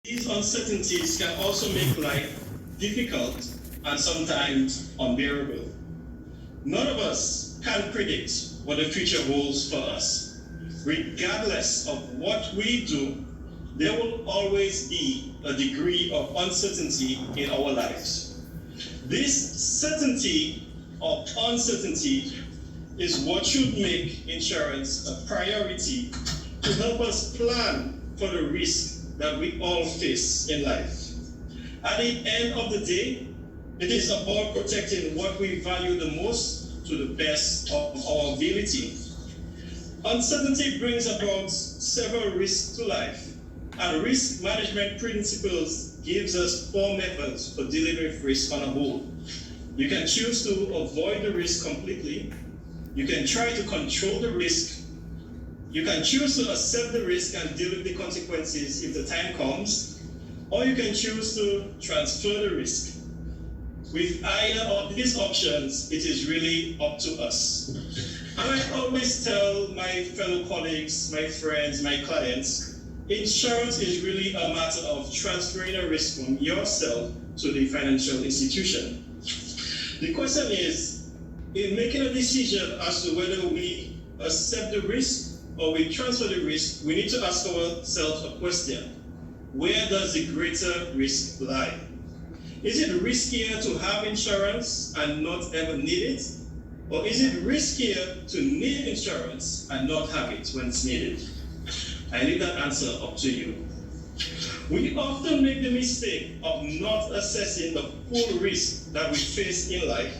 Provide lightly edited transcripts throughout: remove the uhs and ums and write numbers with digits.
These uncertainties can also make life difficult and sometimes unbearable. None of us can predict what the future holds for us. Regardless of what we do, there will always be a degree of uncertainty in our lives. This certainty of uncertainty is what should make insurance a priority to help us plan for the risk that we all face in life. At the end of the day, it is about protecting what we value the most to the best of our ability. Uncertainty brings about several risks to life, and risk management principles gives us 4 methods for dealing with risk on a whole. You can choose to avoid the risk completely. You can try to control the risk. You can choose to accept the risk and deal with the consequences if the time comes, or you can choose to transfer the risk. With either of these options, it is really up to us. I always tell my fellow colleagues, my friends, my clients, insurance is really a matter of transferring a risk from yourself to the financial institution. The question is, in making a decision as to whether we accept the risk or we transfer the risk, we need to ask ourselves a question. Where does the greater risk lie? Is it riskier to have insurance and not ever need it? Or is it riskier to need insurance and not have it when it's needed? I leave that answer up to you. We often make the mistake of not assessing the full risk that we face in life,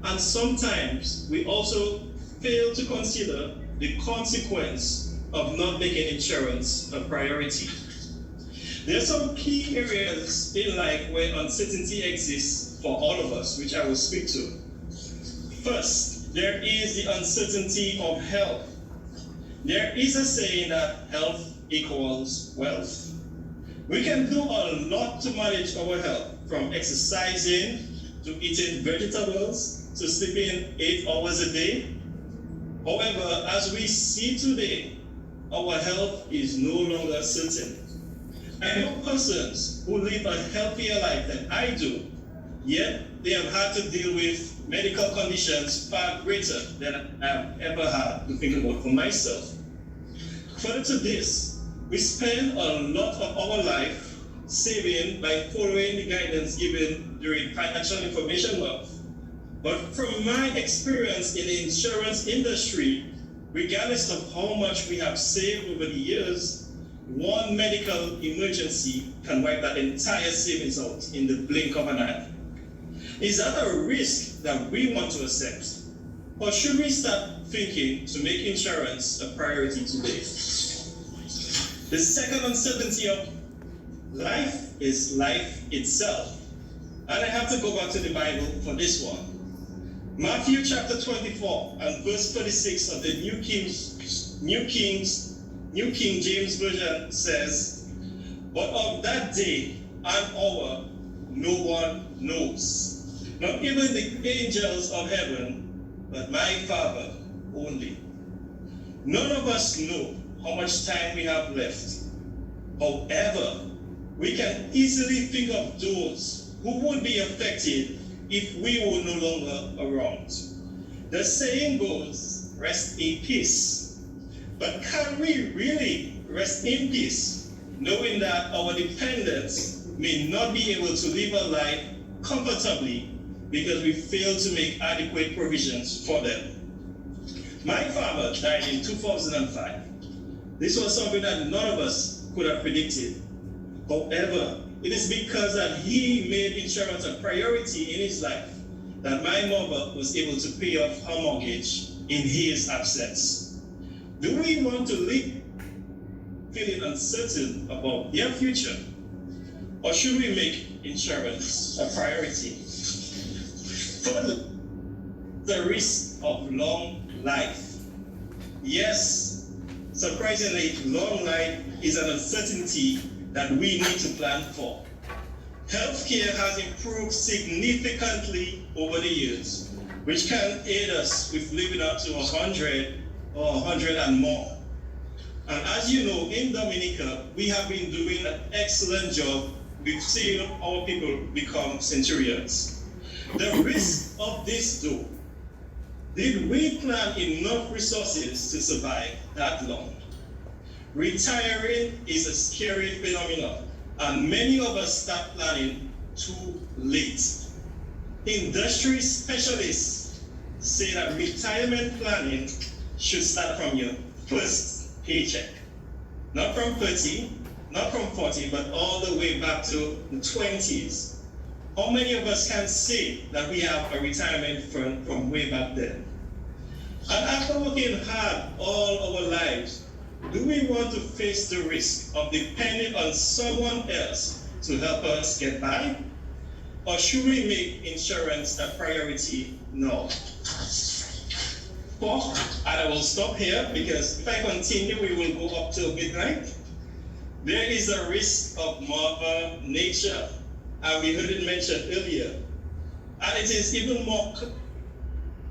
and sometimes we also fail to consider the consequence of not making insurance a priority. There are some key areas in life where uncertainty exists for all of us, which I will speak to. First, there is the uncertainty of health. There is a saying that health equals wealth. We can do a lot to manage our health, from exercising to eating vegetables to sleeping 8 hours a day. However, as we see today, our health is no longer certain. I know persons who live a healthier life than I do, yet they have had to deal with medical conditions far greater than I've ever had to think about for myself. Further to this, we spend a lot of our life saving by following the guidance given during financial information month. But from my experience in the insurance industry, regardless of how much we have saved over the years, one medical emergency can wipe that entire savings out in the blink of an eye. Is that a risk that we want to accept? Or should we start thinking to make insurance a priority today? The second uncertainty of life is life itself. And I have to go back to the Bible for this one. Matthew chapter 24 and verse 36 of the New King James Version says, "But of that day and hour no one knows, not even the angels of heaven, but my Father only." None of us know how much time we have left. However, we can easily think of those who would be affected if we were no longer around. The saying goes, "Rest in peace." But can we really rest in peace, knowing that our dependents may not be able to live a life comfortably because we failed to make adequate provisions for them? My father died in 2005. This was something that none of us could have predicted. However, it is because that he made insurance a priority in his life that my mother was able to pay off her mortgage in his absence. Do we want to live feeling uncertain about their future? Or should we make insurance a priority? Further, the risk of long life. Yes, surprisingly, long life is an uncertainty that we need to plan for. Healthcare has improved significantly over the years, which can aid us with living up to 100 or 100 and more. And as you know, in Dominica, we have been doing an excellent job with seeing our people become centurions. The risk of this, though, did we plan enough resources to survive that long? Retiring is a scary phenomenon, and many of us start planning too late. Industry specialists say that retirement planning should start from your first paycheck. Not from 30, not from 40, but all the way back to the 20s. How many of us can say that we have a retirement fund from way back then? And after working hard all our lives, do we want to face the risk of depending on someone else to help us get by? Or should we make insurance a priority now? And I will stop here because if I continue, we will go up till midnight. There is a risk of Mother Nature, and we heard it mentioned earlier. And it is even more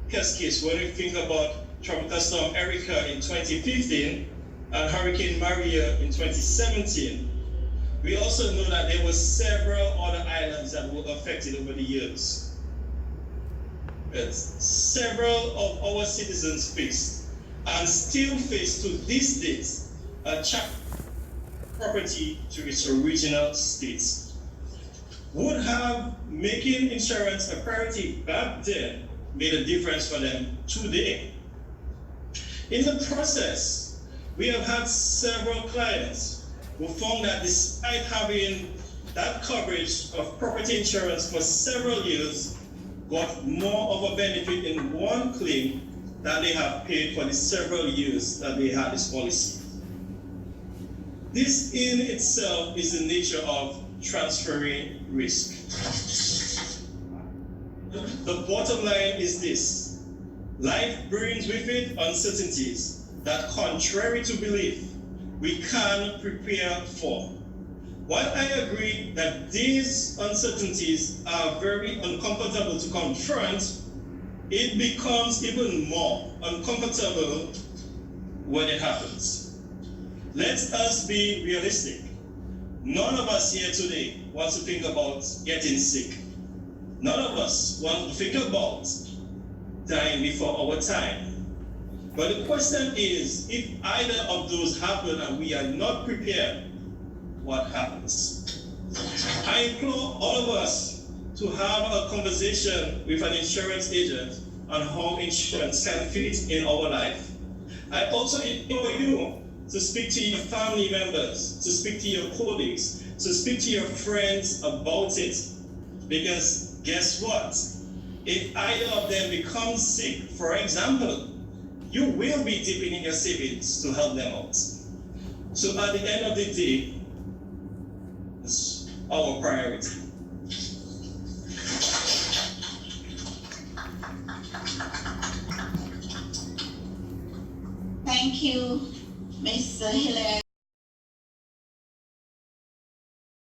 case when we think about Tropical Storm Erica in 2015 and Hurricane Maria in 2017. We also know that there were several other islands that were affected over the years. But several of our citizens faced and still face to this date a property to its original state. Would have making insurance a priority back then made a difference for them today? In the process, we have had several clients who found that despite having that coverage of property insurance for several years, got more of a benefit in one claim than they have paid for the several years that they had this policy. This in itself is the nature of transferring risk. The bottom line is this: life brings with it uncertainties that, contrary to belief, we can prepare for. While I agree that these uncertainties are very uncomfortable to confront, it becomes even more uncomfortable when it happens. Let us be realistic. None of us here today wants to think about getting sick. None of us want to think about dying before our time. But the question is, if either of those happen and we are not prepared, what happens? I implore all of us to have a conversation with an insurance agent on how insurance can fit in our life. I also implore you to speak to your family members, to speak to your colleagues, to speak to your friends about it. Because guess what? If either of them becomes sick, for example, you will be dipping in your savings to help them out. So at the end of the day, it's our priority. Thank you, Mr. Hilaire.